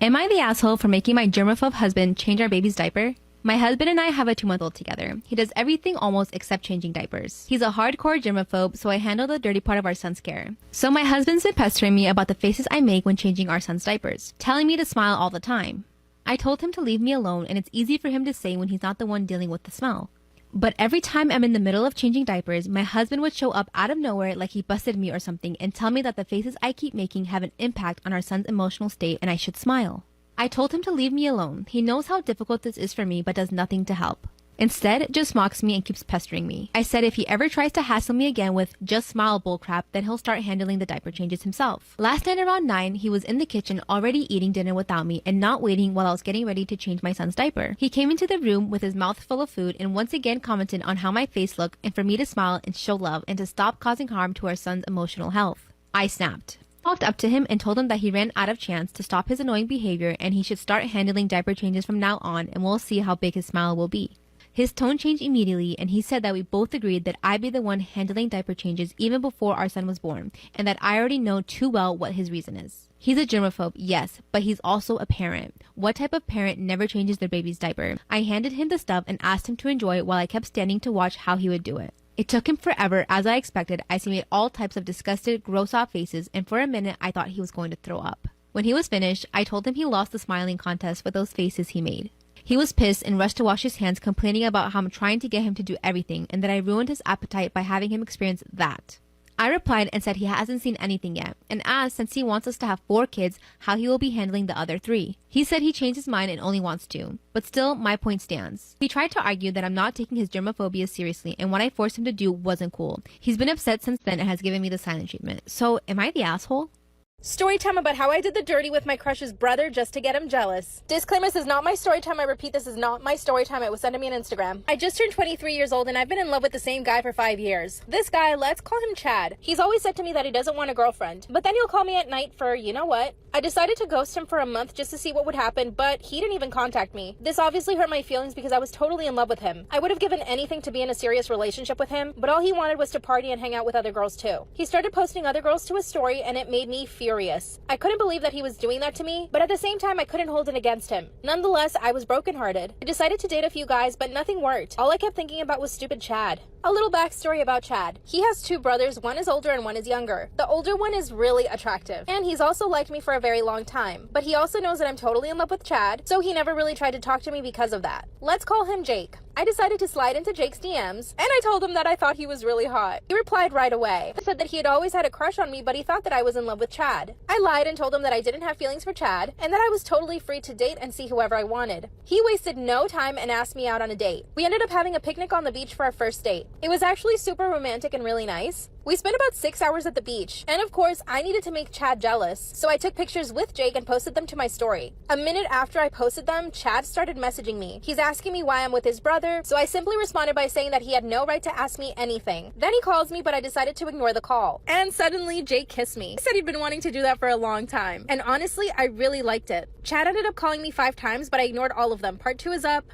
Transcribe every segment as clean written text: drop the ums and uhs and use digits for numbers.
Am I the asshole for making my germaphobe husband change our baby's diaper? My husband and I have a 2-month-old together. He does everything almost except changing diapers. He's a hardcore germaphobe, so I handle the dirty part of our son's care. So my husband's been pestering me about the faces I make when changing our son's diapers, telling me to smile all the time. I told him to leave me alone, and it's easy for him to say when he's not the one dealing with the smell. But every time I'm in the middle of changing diapers, my husband would show up out of nowhere like he busted me or something and tell me that the faces I keep making have an impact on our son's emotional state and I should smile. I told him to leave me alone. He knows how difficult this is for me but does nothing to help. Instead, just mocks me and keeps pestering me. I said if he ever tries to hassle me again with just smile bullcrap, then he'll start handling the diaper changes himself. Last night around 9, he was in the kitchen already eating dinner without me and not waiting while I was getting ready to change my son's diaper. He came into the room with his mouth full of food and once again commented on how my face looked and for me to smile and show love and to stop causing harm to our son's emotional health. I snapped. Walked up to him and told him that he ran out of chance to stop his annoying behavior and he should start handling diaper changes from now on and we'll see how big his smile will be. His tone changed immediately and he said that we both agreed that I'd be the one handling diaper changes even before our son was born and that I already know too well what his reason is. He's a germaphobe, yes, but he's also a parent. What type of parent never changes their baby's diaper? I handed him the stuff and asked him to enjoy it while I kept standing to watch how he would do it. It took him forever. As I expected, I made all types of disgusted, gross-out faces and for a minute I thought he was going to throw up. When he was finished, I told him he lost the smiling contest with those faces he made. He was pissed and rushed to wash his hands, complaining about how I'm trying to get him to do everything and that I ruined his appetite by having him experience that. I replied and said he hasn't seen anything yet and asked since he wants us to have 4 kids how he will be handling the other 3. He said he changed his mind and only wants 2, but still my point stands. He tried to argue that I'm not taking his germophobia seriously and what I forced him to do wasn't cool. He's been upset since then and has given me the silent treatment. So am I the asshole? Story time about how I did the dirty with my crush's brother just to get him jealous. Disclaimer, this is not my story time. I repeat, this is not my story time. It was sent to me on Instagram. I just turned 23 years old and I've been in love with the same guy for 5 years. This guy, let's call him Chad. He's always said to me that he doesn't want a girlfriend, but then he'll call me at night for, you know what? I decided to ghost him for a month just to see what would happen, but he didn't even contact me. This obviously hurt my feelings because I was totally in love with him. I would have given anything to be in a serious relationship with him, but all he wanted was to party and hang out with other girls too. He started posting other girls to his story and it made me furious. I couldn't believe that he was doing that to me, but at the same time I couldn't hold it against him. Nonetheless, I was brokenhearted. I decided to date a few guys, but nothing worked. All I kept thinking about was stupid Chad. A little backstory about Chad. He has 2 brothers, one is older and one is younger. The older one is really attractive, and he's also liked me for a very long time. But he also knows that I'm totally in love with Chad, so he never really tried to talk to me because of that. Let's call him Jake. I decided to slide into Jake's DMs, and I told him that I thought he was really hot. He replied right away. He said that he had always had a crush on me, but he thought that I was in love with Chad. I lied and told him that I didn't have feelings for Chad, and that I was totally free to date and see whoever I wanted. He wasted no time and asked me out on a date. We ended up having a picnic on the beach for our first date. It was actually super romantic and really nice. We spent about 6 hours at the beach, and of course, I needed to make Chad jealous, so I took pictures with Jake and posted them to my story. A minute after I posted them, Chad started messaging me. He's asking me why I'm with his brother, so I simply responded by saying that he had no right to ask me anything. Then he calls me, but I decided to ignore the call. And suddenly, Jake kissed me. He said he'd been wanting to do that for a long time, and honestly, I really liked it. Chad ended up calling me 5 times, but I ignored all of them. Part 2 is up.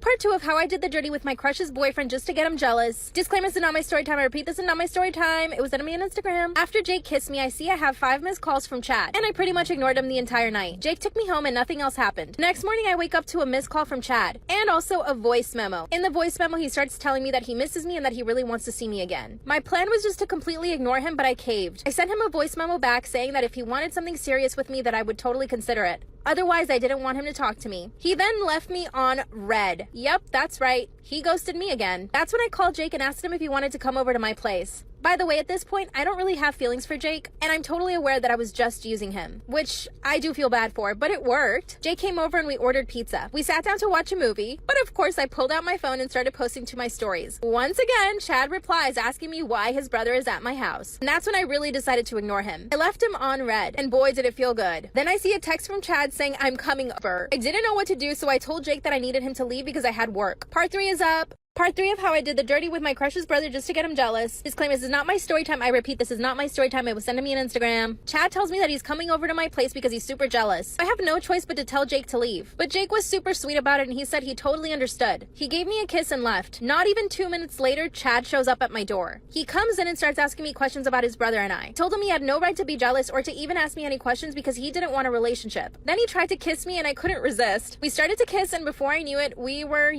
Part 2 of how I did the dirty with my crush's boyfriend just to get him jealous. Disclaimer, this is not my story time. I repeat, this is not my story time. It was sent to me on Instagram. After Jake kissed me, I see I have 5 missed calls from Chad, and I pretty much ignored him the entire night. Jake took me home and nothing else happened. Next morning, I wake up to a missed call from Chad, and also a voice memo. In the voice memo, he starts telling me that he misses me and that he really wants to see me again. My plan was just to completely ignore him, but I caved. I sent him a voice memo back saying that if he wanted something serious with me, that I would totally consider it. Otherwise, I didn't want him to talk to me. He then left me on red. Yep, that's right. He ghosted me again. That's when I called Jake and asked him if he wanted to come over to my place. By the way, at this point, I don't really have feelings for Jake, and I'm totally aware that I was just using him, which I do feel bad for, but it worked. Jake came over and we ordered pizza. We sat down to watch a movie, but of course I pulled out my phone and started posting to my stories. Once again, Chad replies asking me why his brother is at my house, and that's when I really decided to ignore him. I left him on red, and boy did it feel good. Then I see a text from Chad saying I'm coming over. I didn't know what to do, so I told Jake that I needed him to leave because I had work. Part 3 is up. Part 3 of how I did the dirty with my crush's brother just to get him jealous. Disclaimer, this is not my story time. I repeat, this is not my story time. It was sent to me on Instagram. Chad tells me that he's coming over to my place because he's super jealous. I have no choice but to tell Jake to leave. But Jake was super sweet about it and he said he totally understood. He gave me a kiss and left. Not even 2 minutes later, Chad shows up at my door. He comes in and starts asking me questions about his brother and I. Told him he had no right to be jealous or to even ask me any questions because he didn't want a relationship. Then he tried to kiss me and I couldn't resist. We started to kiss and before I knew it, we were,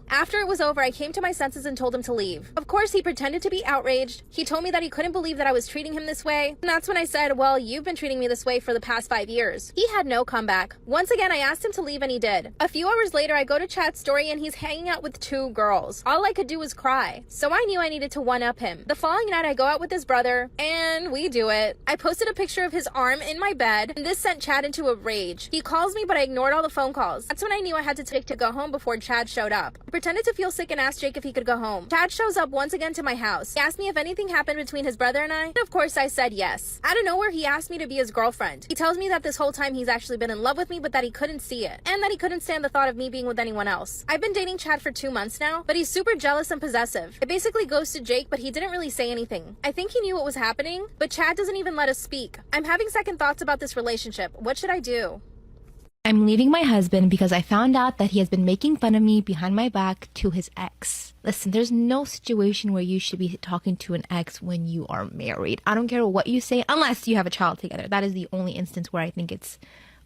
After it was over, I came to my senses and told him to leave. Of course, he pretended to be outraged. He told me that he couldn't believe that I was treating him this way. And that's when I said, well, you've been treating me this way for the past 5 years. He had no comeback. Once again, I asked him to leave and he did. A few hours later, I go to Chad's story and he's hanging out with 2 girls. All I could do was cry. So I knew I needed to one-up him. The following night, I go out with his brother and we do it. I posted a picture of his arm in my bed and this sent Chad into a rage. He calls me, but I ignored all the phone calls. That's when I knew I had to go home before Chad showed up. I pretended to feel sick and asked Jake if he could go home. Chad shows up once again to my house. He asked me if anything happened between his brother and I. And of course, I said yes. Out of nowhere, he asked me to be his girlfriend. He tells me that this whole time he's actually been in love with me, but that he couldn't see it. And that he couldn't stand the thought of me being with anyone else. I've been dating Chad for 2 months now, but he's super jealous and possessive. I basically ghosted Jake, but he didn't really say anything. I think he knew what was happening, but Chad doesn't even let us speak. I'm having second thoughts about this relationship. What should I do? I'm leaving my husband because I found out that he has been making fun of me behind my back to his ex. Listen, there's no situation where you should be talking to an ex when you are married. I don't care what you say, unless you have a child together. That is the only instance where I think it's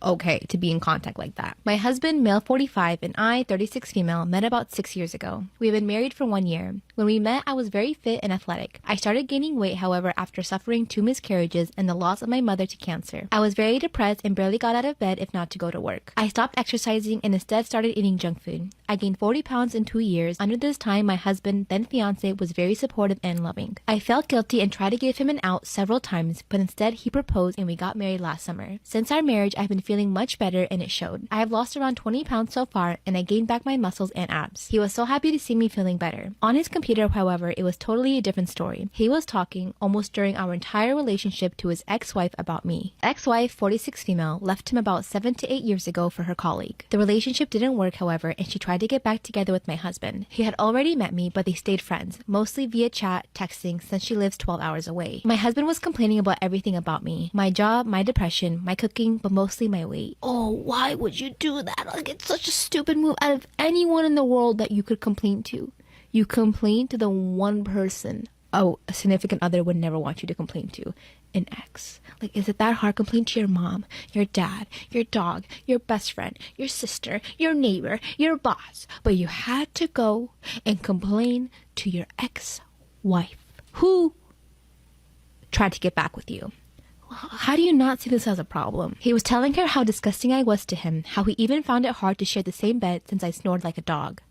okay to be in contact like that. My husband, male 45, and I, 36 female, met about 6 years ago. We have been married for 1 year. When we met, I was very fit and athletic. I started gaining weight, however, after suffering 2 miscarriages and the loss of my mother to cancer. I was very depressed and barely got out of bed if not to go to work. I stopped exercising and instead started eating junk food. I gained 40 pounds in 2 years. Under this time, my husband, then fiance, was very supportive and loving. I felt guilty and tried to give him an out several times, but instead he proposed and we got married last summer. Since our marriage, I've been feeling much better and it showed. I have lost around 20 pounds so far and I gained back my muscles and abs. He was so happy to see me feeling better. On his computer, however, it was totally a different story. He was talking almost during our entire relationship to his ex-wife about me. Ex-wife, 46 female, left him about 7 to 8 years ago for her colleague. The relationship didn't work, however, and she tried to get back together with my husband. He had already met me, but they stayed friends, mostly via chat, texting, since she lives 12 hours away. My husband was complaining about everything about me. My job, my depression, my cooking, but mostly my weight. Oh, why would you do that? Like, it's such a stupid move. Out of anyone in the world that you could complain to, you complain to the one person a significant other would never want you to complain to. An ex. Like, is it that hard? Complain to your mom, your dad, your dog, your best friend, your sister, your neighbor, your boss. But you had to go and complain to your ex-wife who tried to get back with you. How do you not see this as a problem? He was telling her how disgusting I was to him, how he even found it hard to share the same bed since I snored like a dog.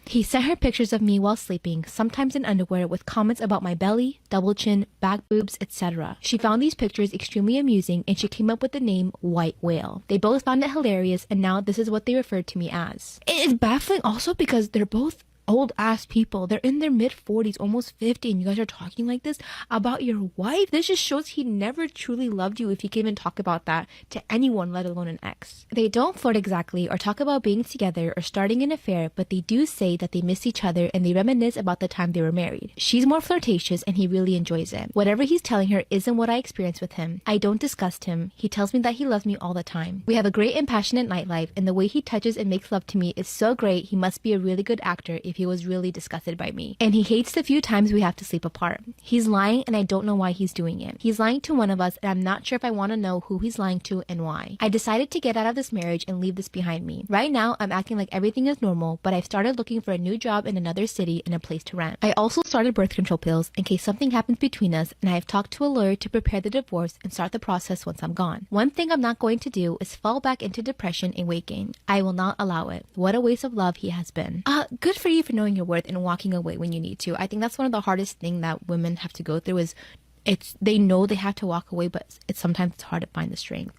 He sent her pictures of me while sleeping, sometimes in underwear, with comments about my belly, double chin, back boobs, etc. She found these pictures extremely amusing and she came up with the name White Whale. They both found it hilarious and now this is what they referred to me as. It is baffling also because they're both old ass people. They're in their mid 40s, almost 50, and you guys are talking like this about your wife. This just shows he never truly loved you if he can even talk about that to anyone, let alone an ex. They don't flirt exactly or talk about being together or starting an affair, but they do say that they miss each other and they reminisce about the time they were married. She's more flirtatious and he really enjoys it. Whatever he's telling her isn't what I experienced with him. I don't disgust him. He tells me that he loves me all the time. We have a great and passionate nightlife, and the way he touches and makes love to me is so great. He must be a really good actor if he was really disgusted by me. And he hates the few times we have to sleep apart. He's lying and I don't know why he's doing it. He's lying to one of us and I'm not sure if I want to know who he's lying to and why. I decided to get out of this marriage and leave this behind me. Right now, I'm acting like everything is normal, but I've started looking for a new job in another city and a place to rent. I also started birth control pills in case something happens between us, and I have talked to a lawyer to prepare the divorce and start the process once I'm gone. One thing I'm not going to do is fall back into depression and weight gain. I will not allow it. What a waste of love he has been. Good for you for knowing your worth and walking away when you need to. I think that's one of the hardest things that women have to go through is they know they have to walk away, but sometimes it's hard to find the strength.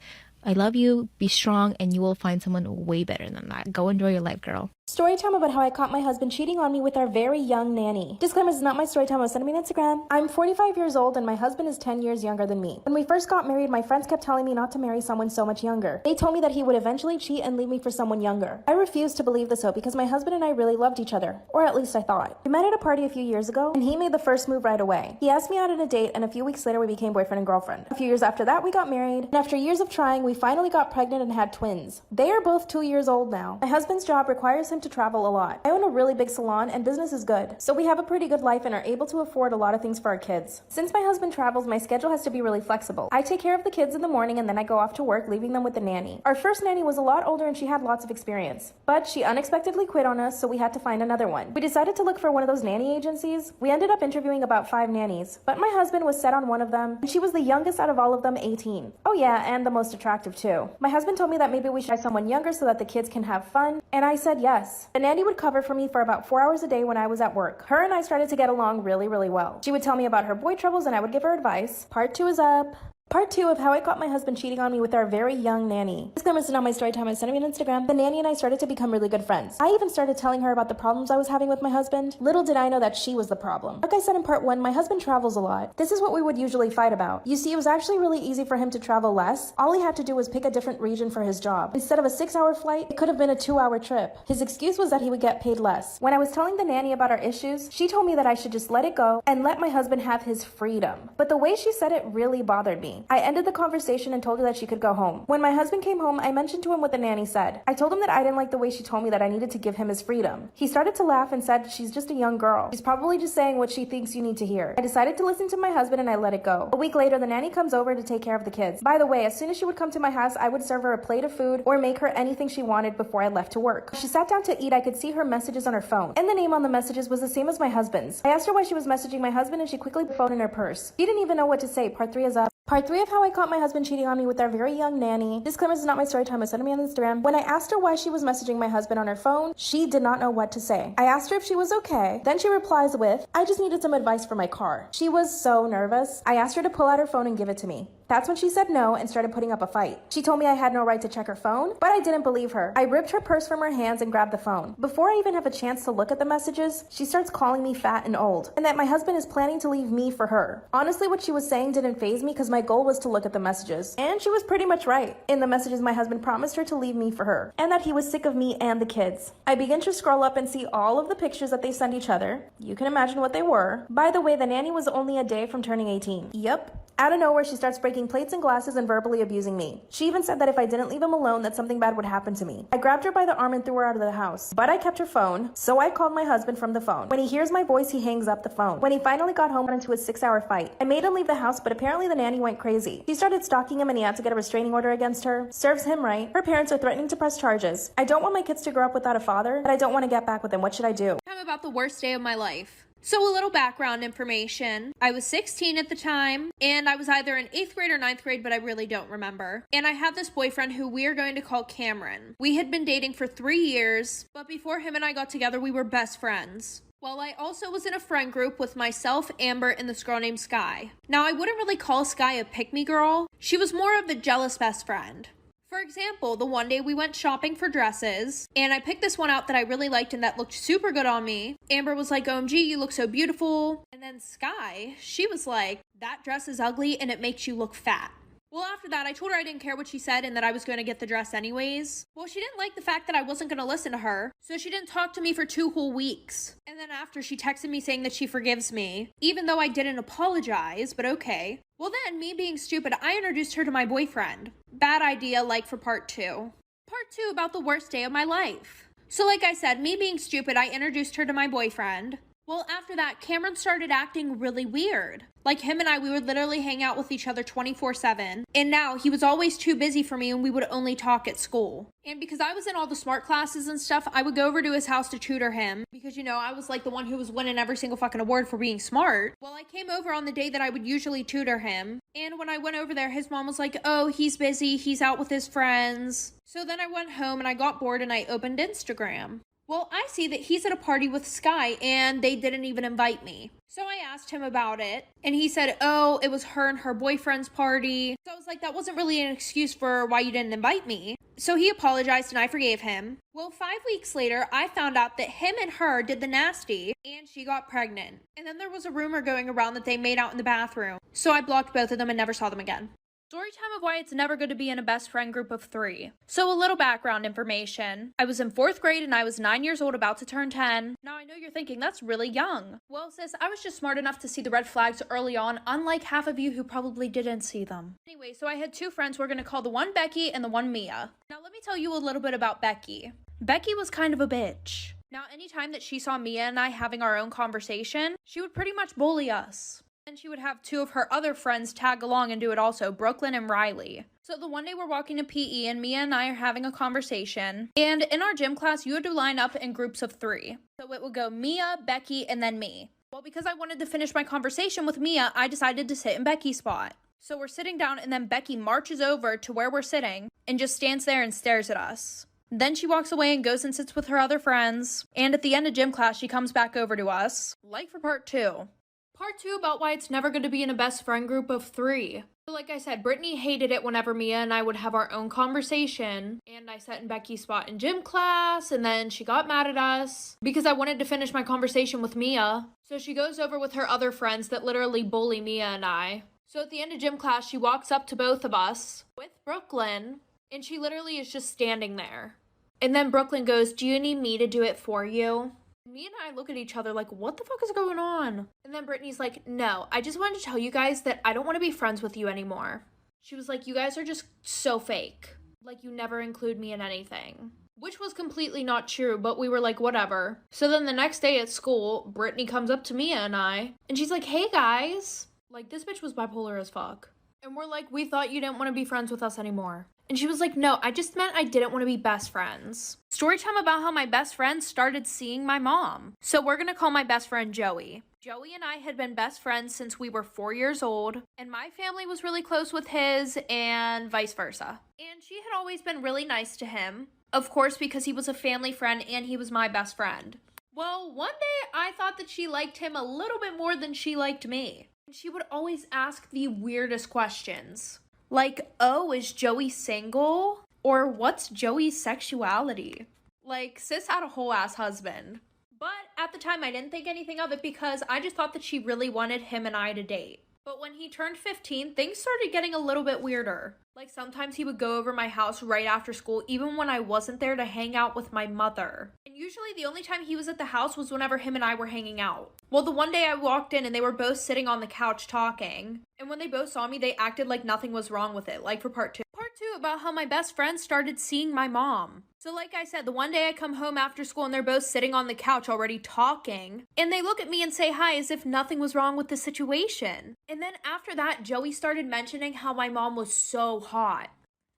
I love you, be strong, and you will find someone way better than that. Go enjoy your life, girl. Storytime about how I caught my husband cheating on me with our very young nanny. Disclaimer, this is not my storytime, it was sent to me on Instagram. I'm 45 years old and my husband is 10 years younger than me. When we first got married, my friends kept telling me not to marry someone so much younger. They told me that he would eventually cheat and leave me for someone younger. I refused to believe this hope because my husband and I really loved each other, or at least I thought. We met at a party a few years ago and he made the first move right away. He asked me out on a date and a few weeks later we became boyfriend and girlfriend. A few years after that we got married, and after years of trying, we finally got pregnant and had twins. They are both 2 years old now. My husband's job requires him to travel a lot. I own a really big salon and business is good, so we have a pretty good life and are able to afford a lot of things for our kids. Since my husband travels, my schedule has to be really flexible. I take care of the kids in the morning and then I go off to work, leaving them with the nanny. Our first nanny was a lot older and she had lots of experience, but she unexpectedly quit on us, so we had to find another one. We decided to look for one of those nanny agencies. We ended up interviewing about 5 nannies, but my husband was set on one of them, and she was the youngest out of all of them, 18. Oh yeah, and the most attractive too. My husband told me that maybe we should try someone younger so that the kids can have fun, and I said yes. The nanny would cover for me for about 4 hours a day when I was at work. Her and I started to get along really, really well. She would tell me about her boy troubles and I would give her advice. Part 2 is up. Part 2 of how I caught my husband cheating on me with our very young nanny. Disclaimer, this is not my story time, I sent me on Instagram. The nanny and I started to become really good friends. I even started telling her about the problems I was having with my husband. Little did I know that she was the problem. Like I said in part 1, my husband travels a lot. This is what we would usually fight about. You see, it was actually really easy for him to travel less. All he had to do was pick a different region for his job. Instead of a 6-hour flight, it could have been a 2-hour trip. His excuse was that he would get paid less. When I was telling the nanny about our issues, she told me that I should just let it go and let my husband have his freedom. But the way she said it really bothered me. I ended the conversation and told her that she could go home. When my husband came home, I mentioned to him what the nanny said. I told him that I didn't like the way she told me that I needed to give him his freedom. He started to laugh and said, she's just a young girl. She's probably just saying what she thinks you need to hear. I decided to listen to my husband and I let it go. A week later, the nanny comes over to take care of the kids. By the way, as soon as she would come to my house, I would serve her a plate of food or make her anything she wanted before I left to work. She sat down to eat. I could see her messages on her phone, and the name on the messages was the same as my husband's. I asked her why she was messaging my husband and she quickly put the phone in her purse. She didn't even know what to say. Part 3 is up. Part 3 of how I caught my husband cheating on me with our very young nanny. Disclaimer, this is not my story time, it was sent to me on Instagram. When I asked her why she was messaging my husband on her phone, she did not know what to say. I asked her if she was okay. Then she replies with, I just needed some advice for my car. She was so nervous. I asked her to pull out her phone and give it to me. That's when she said no and started putting up a fight. She told me I had no right to check her phone, but I didn't believe her. I ripped her purse from her hands and grabbed the phone. Before I even have a chance to look at the messages, she starts calling me fat and old, and that my husband is planning to leave me for her. Honestly, what she was saying didn't faze me because my goal was to look at the messages. And she was pretty much right. In the messages, my husband promised her to leave me for her, and that he was sick of me and the kids. I begin to scroll up and see all of the pictures that they send each other. You can imagine what they were. By the way, the nanny was only a day from turning 18. Yep. Out of nowhere, she starts breaking plates and glasses and verbally abusing me. She even said that if I didn't leave him alone, that something bad would happen to me. I grabbed her by the arm and threw her out of the house. But I kept her phone, so I called my husband from the phone. When he hears my voice, he hangs up the phone. When he finally got home, got into a 6-hour fight. I made him leave the house, but apparently the nanny went crazy. She started stalking him and he had to get a restraining order against her. Serves him right. Her parents are threatening to press charges. I don't want my kids to grow up without a father, but I don't want to get back with him. What should I do? I'm about the worst day of my life. So a little background information. I was 16 at the time, and I was either in 8th grade or 9th grade, but I really don't remember. And I had this boyfriend who we are going to call Cameron. We had been dating for 3 years, but before him and I got together, we were best friends. Well, I also was in a friend group with myself, Amber, and this girl named Sky. Now, I wouldn't really call Sky a pick-me girl. She was more of a jealous best friend. For example, the one day we went shopping for dresses, and I picked this one out that I really liked and that looked super good on me. Amber was like, OMG, you look so beautiful. And then Sky, she was like, that dress is ugly and it makes you look fat. Well, after that, I told her I didn't care what she said and that I was going to get the dress anyways. Well, she didn't like the fact that I wasn't going to listen to her, so she didn't talk to me for 2 whole weeks. And then after, she texted me saying that she forgives me, even though I didn't apologize, but okay. Well then, me being stupid, I introduced her to my boyfriend. Bad idea, like for part 2. Part 2 about the worst day of my life. So like I said, me being stupid, I introduced her to my boyfriend. Well, after that, Cameron started acting really weird. Like him and I, we would literally hang out with each other 24/7. And now he was always too busy for me and we would only talk at school. And because I was in all the smart classes and stuff, I would go over to his house to tutor him. Because, you know, I was like the one who was winning every single fucking award for being smart. Well, I came over on the day that I would usually tutor him. And when I went over there, his mom was like, oh, he's busy. He's out with his friends. So then I went home and I got bored and I opened Instagram. Well, I see that he's at a party with Sky and they didn't even invite me. So I asked him about it and he said, oh, it was her and her boyfriend's party. So I was like, that wasn't really an excuse for why you didn't invite me. So he apologized and I forgave him. Well, 5 weeks later, I found out that him and her did the nasty and she got pregnant. And then there was a rumor going around that they made out in the bathroom. So I blocked both of them and never saw them again. Story time of why it's never good to be in a best friend group of 3. So a little background information. I was in 4th grade and I was 9 years old, about to turn 10. Now I know you're thinking that's really young. Well sis, I was just smart enough to see the red flags early on, unlike half of you who probably didn't see them. Anyway, so I had 2 friends. We're gonna call the one Becky and the one Mia. Now let me tell you a little bit about Becky. Becky was kind of a bitch. Now anytime that she saw Mia and I having our own conversation, she would pretty much bully us. And she would have 2 of her other friends tag along and do it also, Brooklyn and Riley. So the one day we're walking to PE and Mia and I are having a conversation. And in our gym class, you had to line up in groups of 3. So it would go Mia, Becky, and then me. Well, because I wanted to finish my conversation with Mia, I decided to sit in Becky's spot. So we're sitting down and then Becky marches over to where we're sitting and just stands there and stares at us. Then she walks away and goes and sits with her other friends. And at the end of gym class, she comes back over to us. Like for part 2. Part 2 about why it's never good to be in a best friend group of 3. So like I said, Brittany hated it whenever Mia and I would have our own conversation. And I sat in Becky's spot in gym class, and then she got mad at us because I wanted to finish my conversation with Mia. So she goes over with her other friends that literally bully Mia and I. So at the end of gym class, she walks up to both of us with Brooklyn, and she literally is just standing there. And then Brooklyn goes, "Do you need me to do it for you?" Me and I look at each other like, what the fuck is going on? And then Brittany's like, no, I just wanted to tell you guys that I don't want to be friends with you anymore. She was like, you guys are just so fake. Like, you never include me in anything. Which was completely not true, but we were like, whatever. So then the next day at school, Brittany comes up to Mia and I, and she's like, hey guys. Like, this bitch was bipolar as fuck. And we're like, we thought you didn't want to be friends with us anymore. And she was like, no, I just meant I didn't want to be best friends. Story time about how my best friend started seeing my mom. So we're going to call my best friend Joey. Joey and I had been best friends since we were 4 years old. And my family was really close with his and vice versa. And she had always been really nice to him. Of course, because he was a family friend and he was my best friend. Well, one day I thought that she liked him a little bit more than she liked me. And she would always ask the weirdest questions. Like, oh, is Joey single? Or what's Joey's sexuality? Like, sis had a whole ass husband. But at the time, I didn't think anything of it because I just thought that she really wanted him and I to date. But when he turned 15, things started getting a little bit weirder. Like, sometimes he would go over my house right after school, even when I wasn't there, to hang out with my mother. And usually the only time he was at the house was whenever him and I were hanging out. Well, the one day I walked in and they were both sitting on the couch talking. And when they both saw me, they acted like nothing was wrong with it, like for part 2. Part 2 about how my best friend started seeing my mom. So like I said, the one day I come home after school and they're both sitting on the couch already talking. And they look at me and say hi as if nothing was wrong with the situation. And then after that, Joey started mentioning how my mom was so hot.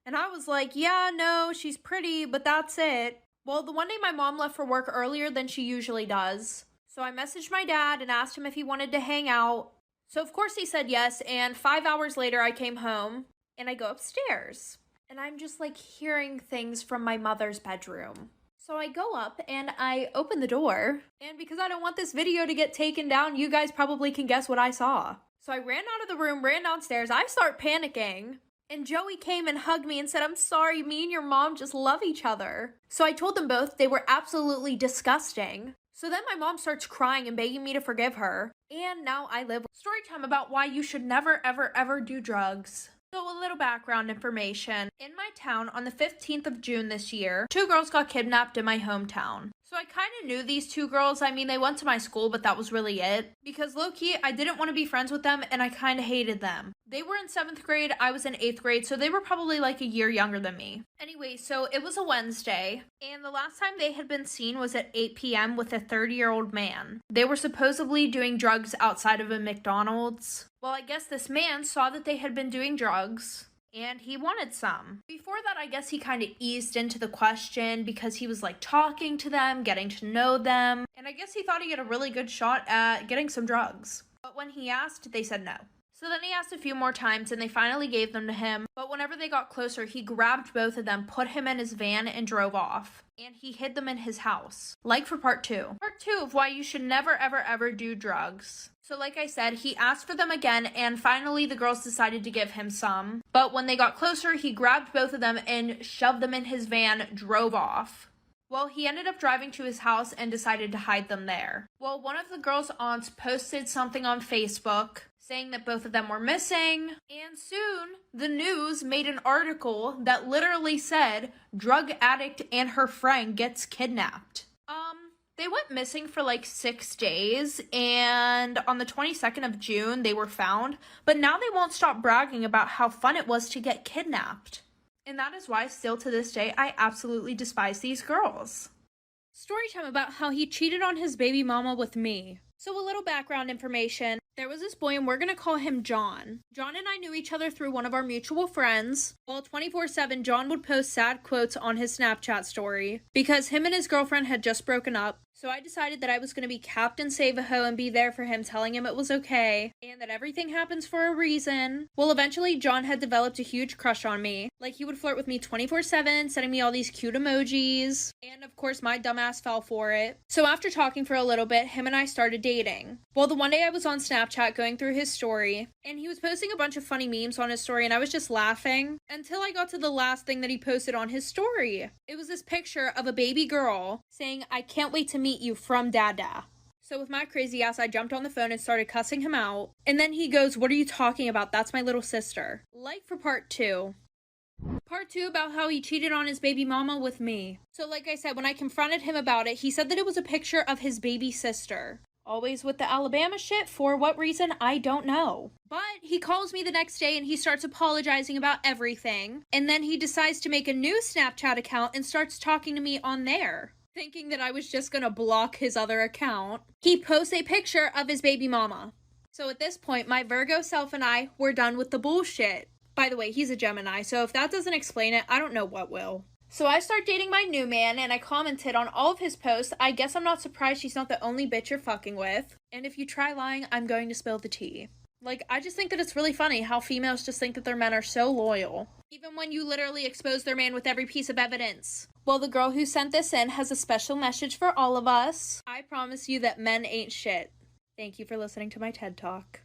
And I was like, yeah, no, she's pretty, but that's it. Well, the one day my mom left for work earlier than she usually does. So I messaged my dad and asked him if he wanted to hang out. So of course he said yes, and 5 hours later I came home and I go upstairs. And I'm just like hearing things from my mother's bedroom. So I go up and I open the door. And because I don't want this video to get taken down, you guys probably can guess what I saw. So I ran out of the room, ran downstairs. I start panicking. And Joey came and hugged me and said, I'm sorry, me and your mom just love each other. So I told them both they were absolutely disgusting. So then my mom starts crying and begging me to forgive her. And now I live story time about why you should never, ever, ever do drugs. So a little background information. In my town, on the 15th of June this year, 2 girls got kidnapped in my hometown. So I kind of knew these 2 girls. I mean, they went to my school, but that was really it. Because low-key, I didn't want to be friends with them, and I kind of hated them. They were in 7th grade, I was in 8th grade, so they were probably like a year younger than me. Anyway, so it was a Wednesday, and the last time they had been seen was at 8 p.m. with a 30-year-old man. They were supposedly doing drugs outside of a McDonald's. Well, I guess this man saw that they had been doing drugs, and he wanted some. Before that, I guess he kind of eased into the question because he was like talking to them, getting to know them, and I guess he thought he had a really good shot at getting some drugs. But when he asked, they said no. So then he asked a few more times and they finally gave them to him. But whenever they got closer, he grabbed both of them, put him in his van, and drove off. and he hid them in his house. Like for part 2. Part 2 of why you should never ever ever do drugs. So like I said, he asked for them again, and finally the girls decided to give him some. But when they got closer, he grabbed both of them and shoved them in his van, drove off. Well, he ended up driving to his house and decided to hide them there. Well, one of the girls' aunts posted something on Facebook saying that both of them were missing, and soon the news made an article that literally said, drug addict and her friend gets kidnapped. They went missing for like 6 days, and on the 22nd of June, they were found, but now they won't stop bragging about how fun it was to get kidnapped. And that is why, still to this day, I absolutely despise these girls. Storytime about how he cheated on his baby mama with me. So a little background information. There was this boy, and we're going to call him John. John and I knew each other through one of our mutual friends. Well, 24/7, John would post sad quotes on his Snapchat story because him and his girlfriend had just broken up. So I decided that I was going to be Captain Save-A-Ho and be there for him, telling him it was okay and that everything happens for a reason. Well, eventually, John had developed a huge crush on me. Like, he would flirt with me 24/7, sending me all these cute emojis. And of course, my dumbass fell for it. So after talking for a little bit, him and I started dating. Well, the one day I was on Snapchat going through his story, and he was posting a bunch of funny memes on his story, and I was just laughing until I got to the last thing that he posted on his story. It was this picture of a baby girl saying, "I can't wait to meet you from Dada." So with my crazy ass, I jumped on the phone and started cussing him out. And then he goes, "What are you talking about? That's my little sister." Like for part 2. Part 2 about how he cheated on his baby mama with me. So like I said, when I confronted him about it, he said that it was a picture of his baby sister. Always with the Alabama shit, for what reason, I don't know. But he calls me the next day and he starts apologizing about everything. And then he decides to make a new Snapchat account and starts talking to me on there, thinking that I was just gonna block his other account. He posts a picture of his baby mama. So at this point, my Virgo self and I were done with the bullshit. By the way, he's a Gemini, so if that doesn't explain it, I don't know what will. So I start dating my new man, and I commented on all of his posts. I guess I'm not surprised she's not the only bitch you're fucking with. And if you try lying, I'm going to spill the tea. Like, I just think that it's really funny how females just think that their men are so loyal, even when you literally expose their man with every piece of evidence. Well, the girl who sent this in has a special message for all of us. I promise you that men ain't shit. Thank you for listening to my TED Talk.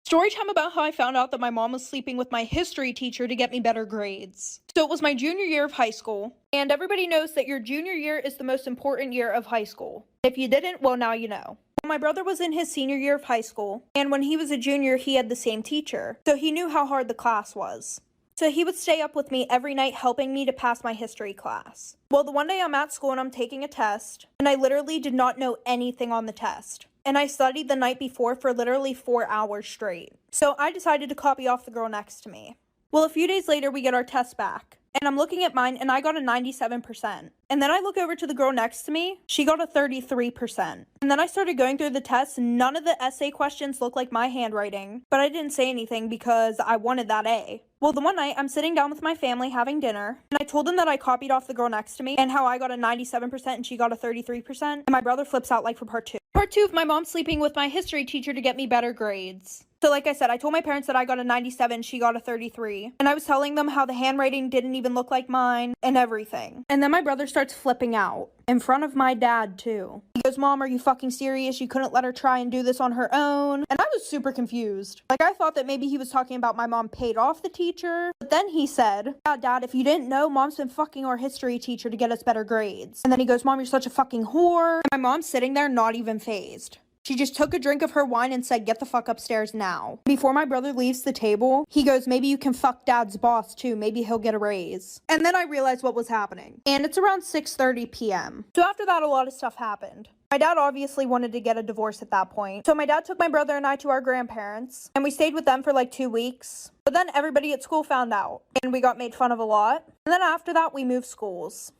Storytime about how I found out that my mom was sleeping with my history teacher to get me better grades. So it was my junior year of high school, and everybody knows that your junior year is the most important year of high school. If you didn't, well, now you know. My brother was in his senior year of high school, and when he was a junior, he had the same teacher, so he knew how hard the class was. So he would stay up with me every night helping me to pass my history class. Well, the one day I'm at school and I'm taking a test, and I literally did not know anything on the test. And I studied the night before for literally 4 hours straight. So I decided to copy off the girl next to me. Well, a few days later, we get our test back. And I'm looking at mine, and I got a 97%. And then I look over to the girl next to me. She got a 33%. And then I started going through the tests. None of the essay questions looked like my handwriting. But I didn't say anything because I wanted that A. Well, the one night, I'm sitting down with my family having dinner. And I told them that I copied off the girl next to me. And how I got a 97% and she got a 33%. And my brother flips out like for part 2. Part 2 of my mom sleeping with my history teacher to get me better grades. So like I said, I told my parents that I got a 97, she got a 33. And I was telling them how the handwriting didn't even look like mine and everything. And then my brother starts flipping out. In front of my dad, too. He goes, Mom, are you fucking serious? You couldn't let her try and do this on her own? And I was super confused. Like, I thought that maybe he was talking about my mom paid off the teacher. But then he said, yeah, Dad, if you didn't know, Mom's been fucking our history teacher to get us better grades. And then he goes, Mom, you're such a fucking whore. And my mom's sitting there not even fazed. She just took a drink of her wine and said, get the fuck upstairs now. Before my brother leaves the table, he goes, maybe you can fuck Dad's boss too. Maybe he'll get a raise. And then I realized what was happening. And it's around 6:30 p.m. So after that, a lot of stuff happened. My dad obviously wanted to get a divorce at that point. So my dad took my brother and I to our grandparents. And we stayed with them for like 2 weeks. But then everybody at school found out. And we got made fun of a lot. And then after that, we moved schools.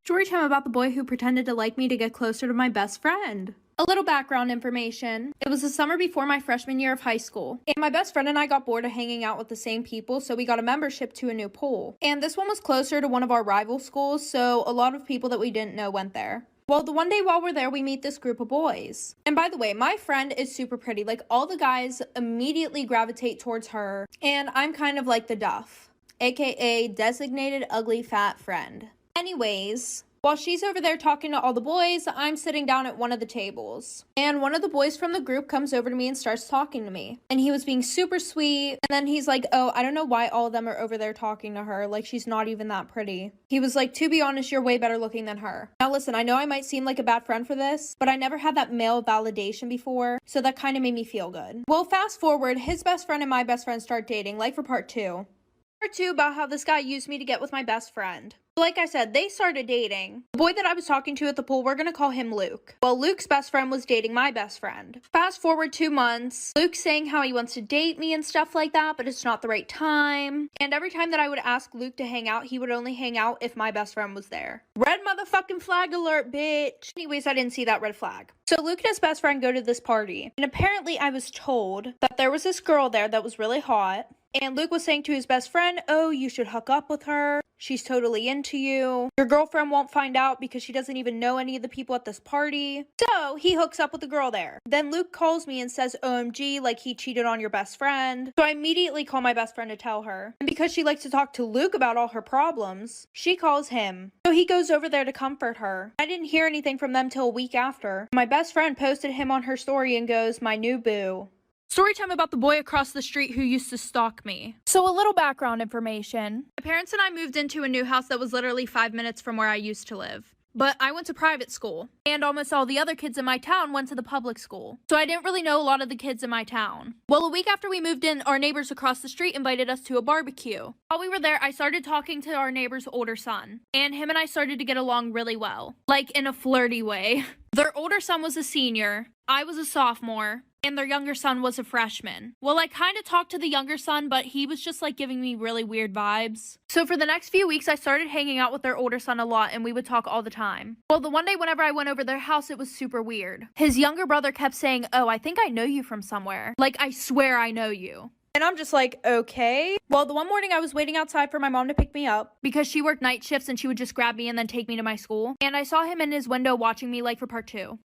Storytime about the boy who pretended to like me to get closer to my best friend. A little background information. It was the summer before my freshman year of high school, and my best friend and I got bored of hanging out with the same people, so we got a membership to a new pool. And this one was closer to one of our rival schools, so a lot of people that we didn't know went there. Well, the one day while we're there, we meet this group of boys. And by the way, my friend is super pretty. Like, all the guys immediately gravitate towards her, and I'm kind of like the duff, aka designated ugly fat friend. Anyways, while she's over there talking to all the boys, I'm sitting down at one of the tables. And one of the boys from the group comes over to me and starts talking to me. And he was being super sweet. And then he's like, oh, I don't know why all of them are over there talking to her. Like, she's not even that pretty. He was like, to be honest, you're way better looking than her. Now listen, I know I might seem like a bad friend for this, but I never had that male validation before. So that kind of made me feel good. Well, fast forward, his best friend and my best friend start dating, like for part 2. Part 2 about how this guy used me to get with my best friend. Like I said, they started dating. The boy that I was talking to at the pool, we're gonna call him Luke. Well, Luke's best friend was dating my best friend. Fast forward 2 months, Luke's saying how he wants to date me and stuff like that, but it's not the right time. And every time that I would ask Luke to hang out, he would only hang out if my best friend was there. Red motherfucking flag alert, bitch. Anyways, I didn't see that red flag. So Luke and his best friend go to this party. And apparently I was told that there was this girl there that was really hot. And Luke was saying to his best friend, oh, you should hook up with her. She's totally into you. Your girlfriend won't find out because she doesn't even know any of the people at this party. So he hooks up with the girl there. Then Luke calls me and says, OMG, like he cheated on your best friend. So I immediately call my best friend to tell her. And because she likes to talk to Luke about all her problems, she calls him. So he goes over there to comfort her. I didn't hear anything from them till a week after. My best friend posted him on her story and goes, my new boo. Storytime about the boy across the street who used to stalk me. So a little background information. My parents and I moved into a new house that was literally 5 minutes from where I used to live. But I went to private school, and almost all the other kids in my town went to the public school. So I didn't really know a lot of the kids in my town. Well, a week after we moved in, our neighbors across the street invited us to a barbecue. While we were there, I started talking to our neighbor's older son, and him and I started to get along really well. Like, in a flirty way. Their older son was a senior, I was a sophomore, and their younger son was a freshman. Well, I kind of talked to the younger son, but he was just like giving me really weird vibes. So for the next few weeks, I started hanging out with their older son a lot, and we would talk all the time. Well, the one day whenever I went over their house, it was super weird. His younger brother kept saying, oh, I think I know you from somewhere. Like, I swear I know you. And I'm just like, okay. Well, the one morning I was waiting outside for my mom to pick me up because she worked night shifts and she would just grab me and then take me to my school. And I saw him in his window watching me like for part 2.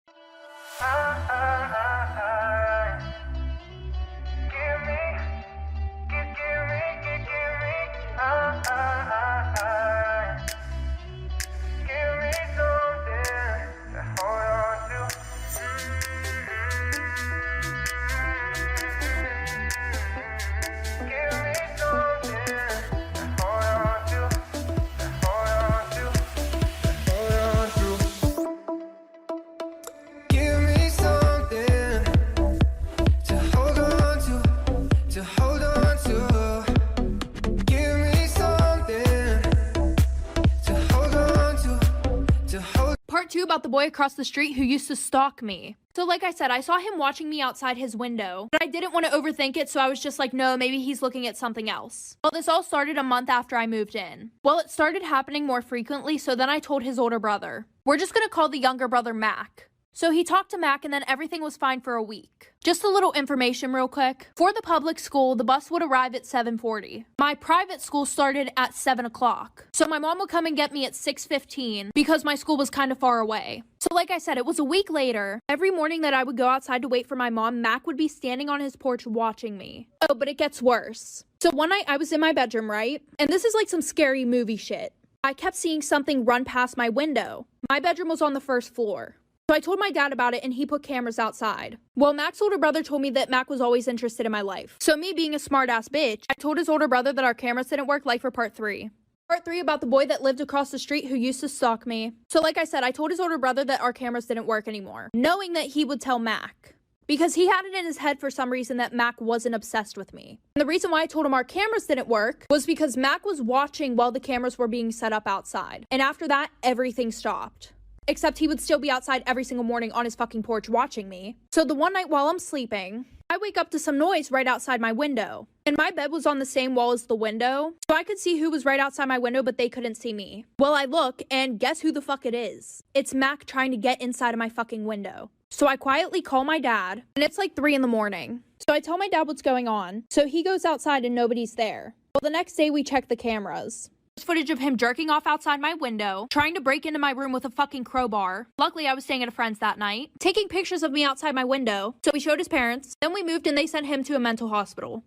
2 about the boy across the street who used to stalk me. So like I said, I saw him watching me outside his window, but I didn't want to overthink it, so I was just like, no, maybe he's looking at something else. Well, this all started a month after I moved in. Well, it started happening more frequently, so then I told his older brother. We're just gonna call the younger brother Mac. So he talked to Mac and then everything was fine for a week. Just a little information real quick. For the public school, the bus would arrive at 7:40. My private school started at 7 o'clock. So my mom would come and get me at 6:15 because my school was kind of far away. So like I said, it was a week later. Every morning that I would go outside to wait for my mom, Mac would be standing on his porch watching me. Oh, but it gets worse. So one night I was in my bedroom, right? And this is like some scary movie shit. I kept seeing something run past my window. My bedroom was on the first floor. So I told my dad about it and he put cameras outside. Well, Mac's older brother told me that Mac was always interested in my life. So me being a smart ass bitch, I told his older brother that our cameras didn't work, like for part 3. Part 3 about the boy that lived across the street who used to stalk me. So like I said, I told his older brother that our cameras didn't work anymore, knowing that he would tell Mac. Because he had it in his head for some reason that Mac wasn't obsessed with me. And the reason why I told him our cameras didn't work was because Mac was watching while the cameras were being set up outside. And after that, everything stopped. Except he would still be outside every single morning on his fucking porch watching me. So the one night while I'm sleeping, I wake up to some noise right outside my window. And my bed was on the same wall as the window, so I could see who was right outside my window, but they couldn't see me. Well, I look, and guess who the fuck it is? It's Mac trying to get inside of my fucking window. So I quietly call my dad, and it's like 3 in the morning. So I tell my dad what's going on. So he goes outside and nobody's there. Well, the next day we check the cameras. There's footage of him jerking off outside my window, trying to break into my room with a fucking crowbar. Luckily, I was staying at a friend's that night. Taking pictures of me outside my window. So we showed his parents. Then we moved and they sent him to a mental hospital.